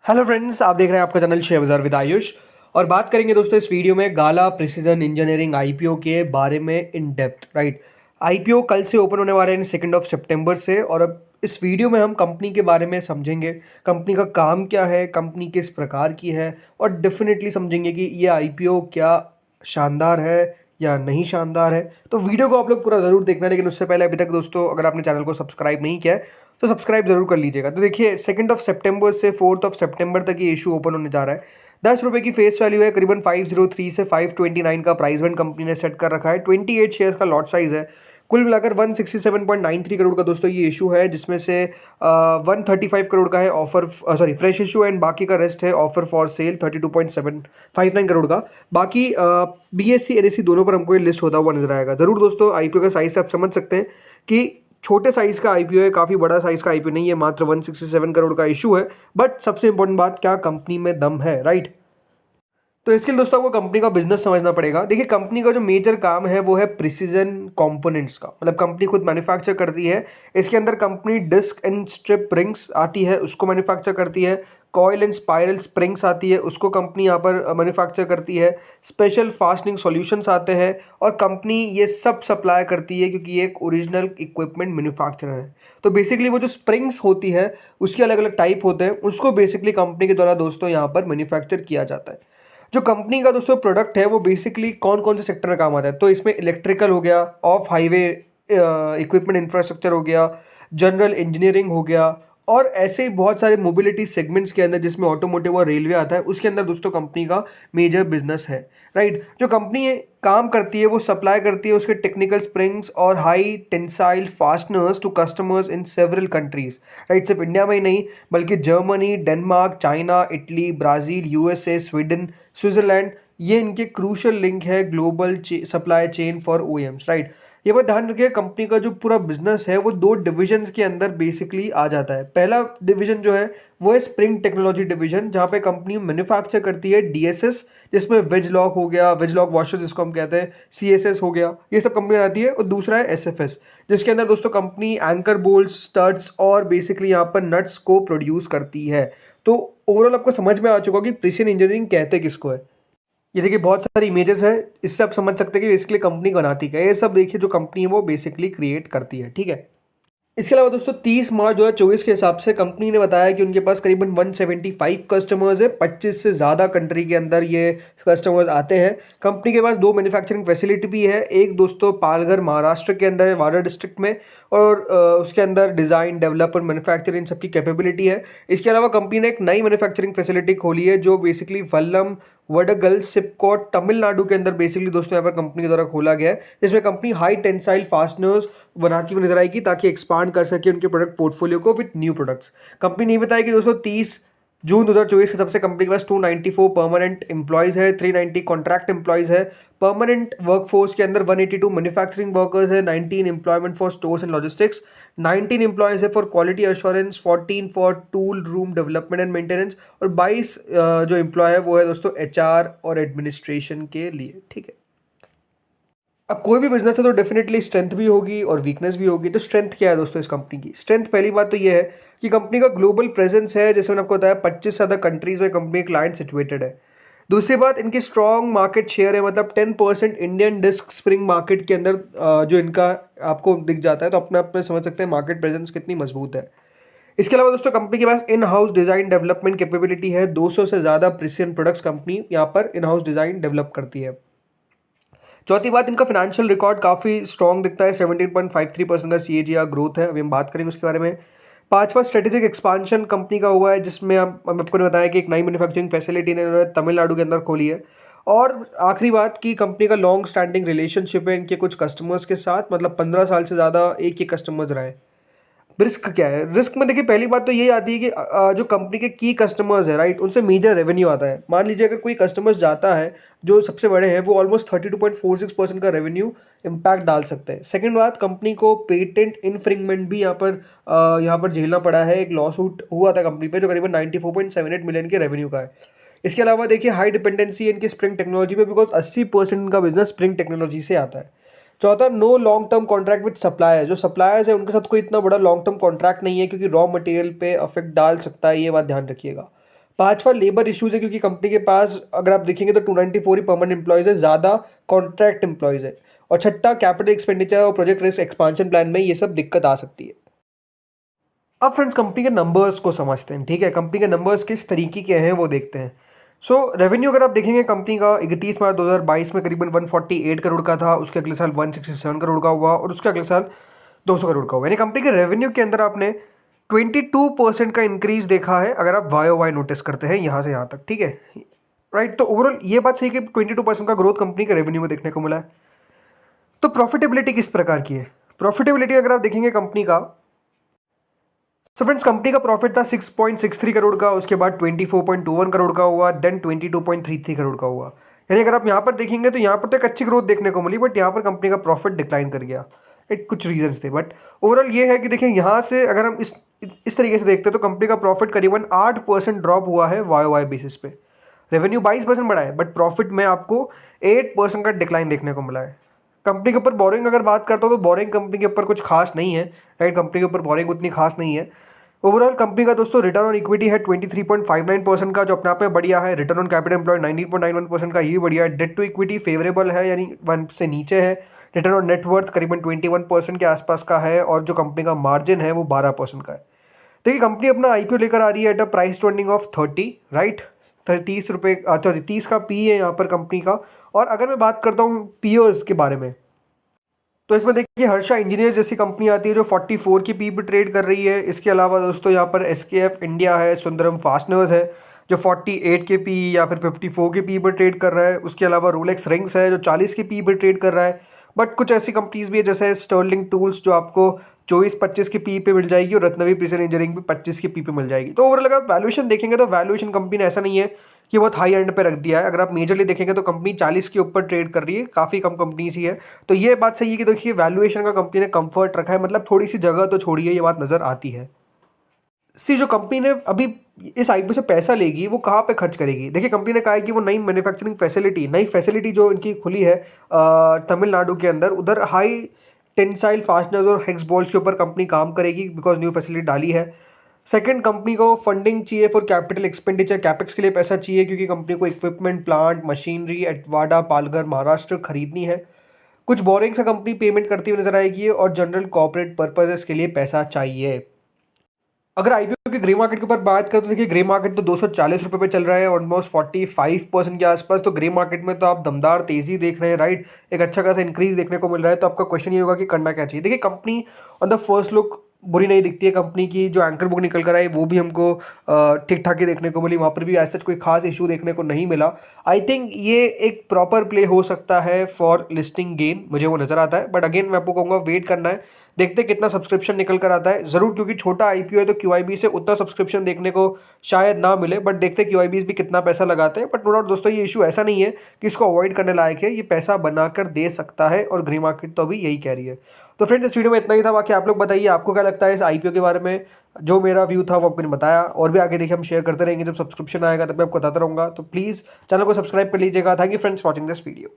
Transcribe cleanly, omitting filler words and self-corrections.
Hello friends, आप देख रहे हैं आपका चैनल शेयर बाजार विद आयुष। और बात करेंगे दोस्तों इस वीडियो में गाला प्रिसीजन इंजीनियरिंग आईपीओ के बारे में इन डेप्थ। राइट, आईपीओ कल से ओपन होने वाला है 2 सितंबर से। और अब इस वीडियो में हम कंपनी के बारे में समझेंगे, कंपनी का काम क्या है, कंपनी किस प्रकार की है, और डेफिनेटली समझेंगे कि ये आईपीओ क्या शानदार है या नहीं शानदार है। तो वीडियो को आप लोग पूरा ज़रूर देखना, लेकिन उससे पहले अभी तक दोस्तों अगर आपने चैनल को सब्सक्राइब नहीं किया है तो सब्सक्राइब जरूर कर लीजिएगा। तो देखिए 2 सितंबर से 4 सितंबर तक ये इशू ओपन होने जा रहा है। 10 रुपये की फेस वैल्यू है, करीबन 503 से 529 का प्राइस बैंड कंपनी ने सेट कर रखा है। 28 शेयर्स का लॉट साइज है। कुल मिलाकर 167.93 करोड़ का दोस्तों ये इशू है, जिसमें से 135 करोड़ का है offer, sorry fresh issue, and बाकी का रेस्ट है ऑफर फॉर सेल 32.759 करोड़ का। बाकी बीएससी एनएससी दोनों पर हमको ये लिस्ट होता हुआ नजर आएगा। जरूर दोस्तों आईपीओ का साइज आप समझ सकते हैं कि छोटे साइज का आईपीओ है, काफ़ी बड़ा साइज का आईपीओ नहीं है, मात्र 167 करोड़ का इशू है। बट सबसे इंपॉर्टेंट बात, क्या कंपनी में दम है। राइट, तो इसके लिए दोस्तों आपको कंपनी का बिजनेस समझना पड़ेगा। देखिए कंपनी का जो मेजर काम है वो है प्रिसीजन कंपोनेंट्स का, मतलब कंपनी खुद मैन्युफैक्चर करती है। इसके अंदर company disc and strip rings आती है, उसको मैन्युफैक्चर करती है। कॉयल एंड स्पाइरल स्प्रिंग्स आती है, उसको कंपनी यहाँ पर मैन्युफैक्चर करती है। स्पेशल फास्टनिंग सॉल्यूशंस आते हैं, और कंपनी ये सब सप्लाई करती है क्योंकि ये एक ओरिजिनल इक्विपमेंट मैन्युफैक्चरर है। तो बेसिकली वो जो स्प्रिंग्स होती है उसके अलग अलग टाइप होते हैं, उसको बेसिकली कंपनी के द्वारा दोस्तों यहाँ पर मैन्युफैक्चर किया जाता है। जो कंपनी का दोस्तों प्रोडक्ट है वो बेसिकली कौन कौन से सेक्टर में काम आता है, तो इसमें इलेक्ट्रिकल हो गया, ऑफ हाईवे इक्विपमेंट इंफ्रास्ट्रक्चर हो गया, जनरल इंजीनियरिंग हो गया, और ऐसे ही बहुत सारे मोबिलिटी सेगमेंट्स के अंदर जिसमें ऑटोमोटिव और रेलवे आता है, उसके अंदर दोस्तों कंपनी का मेजर बिजनेस है। राइट, जो कंपनी काम करती है वो सप्लाई करती है उसके टेक्निकल स्प्रिंग्स और high tensile fasteners to customers in several countries. Right, सिर्फ इंडिया में ही नहीं बल्कि Germany, Denmark, China, Italy, Brazil, USA, Sweden, Switzerland, ये इनके क्रूशल लिंक है global supply chain for OEMs. Right, ये बात ध्यान रखिए, कंपनी का जो पूरा बिजनेस है वो 2 डिविजन्स के अंदर बेसिकली आ जाता है। पहला डिवीजन जो है वो है स्प्रिंग टेक्नोलॉजी डिवीजन, जहाँ पे कंपनी मैन्युफैक्चर करती है डीएसएस, जिसमें वेज लॉक हो गया, वेज लॉक वॉशर जिसको हम कहते हैं, सीएसएस हो गया, ये सब कंपनी आती है। और दूसरा है एसएफएस, जिसके अंदर दोस्तों कंपनी एंकर बोल्ट्स, स्टड्स और बेसिकली यहाँ पर नट्स को प्रोड्यूस करती है। तो ओवरऑल आपको समझ में आ चुका कि प्रिसिजन इंजीनियरिंग कहते किसको है। ये देखिए बहुत सारी इमेजेस है, इससे आप समझ सकते हैं कि बेसिकली कंपनी बनाती क्या है। ये सब देखिए जो कंपनी है वो बेसिकली क्रिएट करती है। ठीक है, इसके अलावा दोस्तों 30 मार्च 2024 के हिसाब से कंपनी ने बताया कि उनके पास करीबन 175 कस्टमर्स है, 25 से ज़्यादा कंट्री के अंदर ये कस्टमर्स आते हैं। कंपनी के पास 2 मैन्युफैक्चरिंग फैसिलिटी भी है, एक दोस्तों पालघर महाराष्ट्र के अंदर है, वाड़ा डिस्ट्रिक्ट में, और उसके अंदर डिज़ाइन, डेवलप और मैन्युफैक्चर इन सबकी कैपेबिलिटी है। इसके अलावा कंपनी ने एक नई मैन्युफैक्चरिंग फैसिलिटी खोली है जो बेसिकली वल्लम वडगल सिपकोट तमिलनाडु के अंदर बेसिकली दोस्तों यहाँ पर कंपनी के द्वारा खोला गया है, जिसमें कंपनी हाई टेंसाइल फास्टनर्स बनाती हुई नजर आएगी ताकि एक्सपांड कर सके उनके प्रोडक्ट पोर्टफोलियो को विद न्यू प्रोडक्ट्स। कंपनी नहीं बताया कि दोस्तों 30 जून 2024 के सबसे कंपनी के पास 294 परमानेंट एम्प्लॉयज़ है, 390 कॉन्ट्रैक्ट एम्प्लॉयज़ है। परमानेंट वर्कफोर्स के अंदर 182 मैन्युफैक्चरिंग वर्कर्स है, 19 employment for stores and logistics, 19 employees है for quality assurance, 14 for tool room development and maintenance, और 22 जो एम्प्लॉय है वो है दोस्तों एचआर और एडमिनिस्ट्रेशन के लिए। ठीक है, अब कोई भी बिजनेस है तो डेफिनेटली स्ट्रेंथ भी होगी और वीकनेस भी होगी। तो स्ट्रेंथ क्या है दोस्तों इस कंपनी की? स्ट्रेंथ पहली बात तो ये है कि कंपनी का ग्लोबल प्रेजेंस है, जैसे मैंने आपको बताया 25 से ज़्यादा कंट्रीज में कंपनी क्लाइंट सिचुएटेड है। दूसरी बात, इनकी स्ट्रॉन्ग मार्केट शेयर है, मतलब 10% इंडियन डिस्क स्प्रिंग मार्केट के अंदर जो इनका आपको दिख जाता है, तो अपने आप में समझ सकते हैं मार्केट प्रेजेंस कितनी मजबूत है। इसके अलावा दोस्तों कंपनी के पास in house design development capability है, 200 से ज़्यादा प्रिसिजन प्रोडक्ट्स कंपनी यहाँ पर इन हाउस डिजाइन डेवलप करती है। चौथी बात, इनका फाइनेंशियल रिकॉर्ड काफ़ी स्ट्रॉन्ग दिखता है, 17.53% का CAGR ग्रोथ है, अभी हम बात करेंगे उसके बारे में। पांचवा, स्ट्रेटेजिक एक्सपांशन कंपनी का हुआ है, जिसमें हम आपको बताया कि एक नई मैन्युफैक्चरिंग फैसिलिटी ने तमिलनाडु के अंदर खोली है। और आखिरी बात की कंपनी का लॉन्ग स्टैंडिंग रिलेशनशिप है इनके कुछ कस्टमर्स के साथ, मतलब 15 साल से ज़्यादा एक ही कस्टमर्स रहे। रिस्क क्या है? रिस्क में देखिए पहली बात तो ये आती है कि जो कंपनी के की कस्टमर्स है, राइट, उनसे मेजर रेवेन्यू आता है। मान लीजिए अगर कोई कस्टमर्स जाता है जो सबसे बड़े हैं, वो ऑलमोस्ट 32.46% का रेवेन्यू इम्पैक्ट डाल सकते हैं। सेकंड बात, कंपनी को पेटेंट इन्फ्रिंगमेंट भी यहाँ पर झेलना पड़ा है। एक लॉ सूट हुआ था कंपनी पे जो करीबन 94.78 मिलियन के रेवेन्यू का है। इसके अलावा देखिए हाई डिपेंडेंसी है इनकी स्प्रिंग टेक्नोलॉजी पे, बिकॉज 80% इनका बिजनेस स्प्रिंग टेक्नोलॉजी से आता है। चौथा, no long term contract with suppliers, जो सप्लायर्स है उनके साथ कोई इतना बड़ा लॉन्ग टर्म कॉन्ट्रैक्ट नहीं है, क्योंकि रॉ मटेरियल पे अफेक्ट डाल सकता है, ये बात ध्यान रखिएगा। पांचवा लेबर इश्यूज है, क्योंकि कंपनी के पास अगर आप देखेंगे तो 294 ही परमानेंट एम्प्लॉयज है, ज़्यादा कॉन्ट्रैक्ट एम्प्लॉयज है। और छठा कैपिटल एक्सपेंडिचर और प्रोजेक्ट रिस्क एक्सपांशन प्लान में ये सब दिक्कत आ सकती है। अब फ्रेंड्स कंपनी के नंबर्स को समझते हैं, ठीक है, कंपनी के नंबर्स किस तरीके के हैं वो देखते हैं। सो रेवेन्यू अगर आप देखेंगे कंपनी का 31 मार्च 2022 में करीबन 148 करोड़ का था, उसके अगले साल 167 करोड़ का हुआ और उसके अगले साल 200 करोड़ का हुआ। यानी कंपनी के रेवेन्यू के अंदर आपने 22% का इंक्रीज देखा है अगर आप वाई ओ वाई नोटिस करते हैं यहाँ से यहाँ तक, ठीक है, राइट। तो ओवरऑल ये बात सही कि 22% का ग्रोथ कंपनी के रेवेन्यू में देखने को मिला है। तो प्रॉफिटेबिलिटी किस प्रकार की है? प्रॉफिटेबिलिटी अगर आप देखेंगे कंपनी का, सो फ्रेंड्स कंपनी का प्रॉफिट था 6.63 करोड़ का, उसके बाद 24.21 करोड़ का हुआ, देन 22.33 करोड़ का हुआ। यानी अगर आप यहाँ पर देखेंगे तो यहाँ पर तो एक अच्छी ग्रोथ देखने को मिली, बट यहाँ पर कंपनी का प्रॉफिट डिक्लाइन कर गया। एक कुछ रीजंस थे, बट ओवरऑल ये है कि देखिए यहाँ से अगर हम इस तरीके से देखते हैं तो कंपनी का प्रॉफिट करीबन 8% ड्रॉप हुआ है वाई वाई बेसिस पे। रेवेन्यू 22% बढ़ा है, बट प्रॉफिट में आपको 8% का डिक्लाइन देखने को मिला है। कंपनी के ऊपर बोरिंग अगर बात करता हूँ तो बोरिंग कंपनी के ऊपर कुछ खास नहीं है, राइट, कंपनी के ऊपर बोरिंग उतनी खास नहीं है। ओवरऑल कंपनी का दोस्तों रिटर्न ऑन इक्विटी है 23.59% का, जो अपने आप में बढ़िया है। रिटर्न ऑन कैपिटल एम्प्लॉयड 19.91% का, ये बढ़िया है। डेट टू इक्विटी फेवरेबल है, यानी 1 से नीचे है। रिटर्न ऑन नेटवर्थ करीबन 21% के आसपास का है और जो कंपनी का मार्जिन है वो 12% का है। देखिए कंपनी अपना आईपीओ लेकर आ रही है at a price two of 30, right, 30 रुपये, सॉरी 30 का पी है यहाँ पर कंपनी का। और अगर मैं बात करता हूँ पीओज के बारे में, तो इसमें देखिए हर्षा इंजीनियर जैसी कंपनी आती है जो 44 की पी पे ट्रेड कर रही है। इसके अलावा दोस्तों यहाँ पर एसकेएफ इंडिया है, सुंदरम फास्टनर्स है जो 48 के पी या फिर 54 के पी पर ट्रेड कर रहा है। उसके अलावा रोलेक्स रिंग्स है जो 40 के पी पर ट्रेड कर रहा है। बट कुछ ऐसी कंपनीज भी है जैसे स्टर्लिंग टूल्स जो आपको 24-25 के पी पे मिल जाएगी और रत्नवी प्रिसिजन इंजीनियरिंग पे 25 के पी पे मिल जाएगी। तो ओवरऑल अगर आप वैल्यूएशन देखेंगे तो वैल्यूएशन कंपनी ने ऐसा नहीं है कि बहुत हाई एंड पे रख दिया है। अगर आप मेजरली देखेंगे तो कंपनी 40 के ऊपर ट्रेड कर रही है, काफ़ी कम कंपनीज ही है। तो ये बात सही है कि देखिए वैल्यूएशन का कंपनी ने कंफर्ट रखा है, मतलब थोड़ी सी जगह तो छोड़ी है, ये बात नज़र आती है। सी जो कंपनी ने अभी इस आईपीओ से पैसा लेगी वो कहाँ पे खर्च करेगी? देखिए कंपनी ने कहा है कि वो नई फैसिलिटी जो इनकी खुली है तमिलनाडु के अंदर, उधर हाई टेंसाइल फास्टनर्स और हेक्स बॉल्स के ऊपर कंपनी काम करेगी, बिकॉज न्यू फैसिलिटी डाली है। सेकंड, कंपनी को फंडिंग चाहिए फॉर कैपिटल एक्सपेंडिचर, कैपेक्स के लिए पैसा चाहिए, क्योंकि कंपनी को इक्विपमेंट, प्लांट, मशीनरी एट वाडा, पालघर, महाराष्ट्र खरीदनी है। कुछ बोरिंग से कंपनी पेमेंट करती हुई नजर आएगी और जनरल कॉर्पोरेट पर्पजेस के लिए पैसा चाहिए। अगर आईपीओ के ग्रे मार्केट के ऊपर बात करें तो देखिए ग्रे मार्केट तो 240 रुपये पे चल रहा है, ऑलमोस्ट 45% के आसपास। तो ग्रे मार्केट में तो आप दमदार तेजी देख रहे हैं, राइट, एक अच्छा खासा इंक्रीज देखने को मिल रहा है। तो आपका क्वेश्चन ये होगा कि करना क्या चाहिए? देखिए company on the first look बुरी नहीं दिखती है। कंपनी की जो एंकर बुक निकल कर आई वो भी हमको ठीक ठाक ही देखने को मिली, वहाँ पर भी ऐसा कोई खास इशू देखने को नहीं मिला। आई थिंक ये एक प्रॉपर प्ले हो सकता है फॉर लिस्टिंग गेन, मुझे वो नज़र आता है। बट अगेन मैं आपको कहूँगा वेट करना है, देखते हैं कितना सब्सक्रिप्शन निकल कर आता है ज़रूर, क्योंकि छोटा आईपीओ है तो क्यूआईबी से उतना सब्सक्रिप्शन देखने को शायद ना मिले। बट देखते हैं क्यूआईबी भी कितना पैसा लगाते हैं। बट नो डाउट दोस्तों ये इशू ऐसा नहीं है कि इसको अवॉइड करने लायक है, ये पैसा बनाकर दे सकता है और ग्रे मार्केट तो अभी यही कह रही है। तो फ्रेंड्स इस वीडियो में इतना ही था, बाकी आप लोग बताइए आपको क्या लगता है इस आईपीओ के बारे में। जो मेरा व्यू था वो आपको मैंने बताया, और भी आगे देखिए हम शेयर करते रहेंगे, जब सब्सक्रिप्शन आएगा तब मैं आपको बताता रहूँगा। तो प्लीज़ चैनल को सब्सक्राइब कर लीजिएगा। Thank you friends watching this video.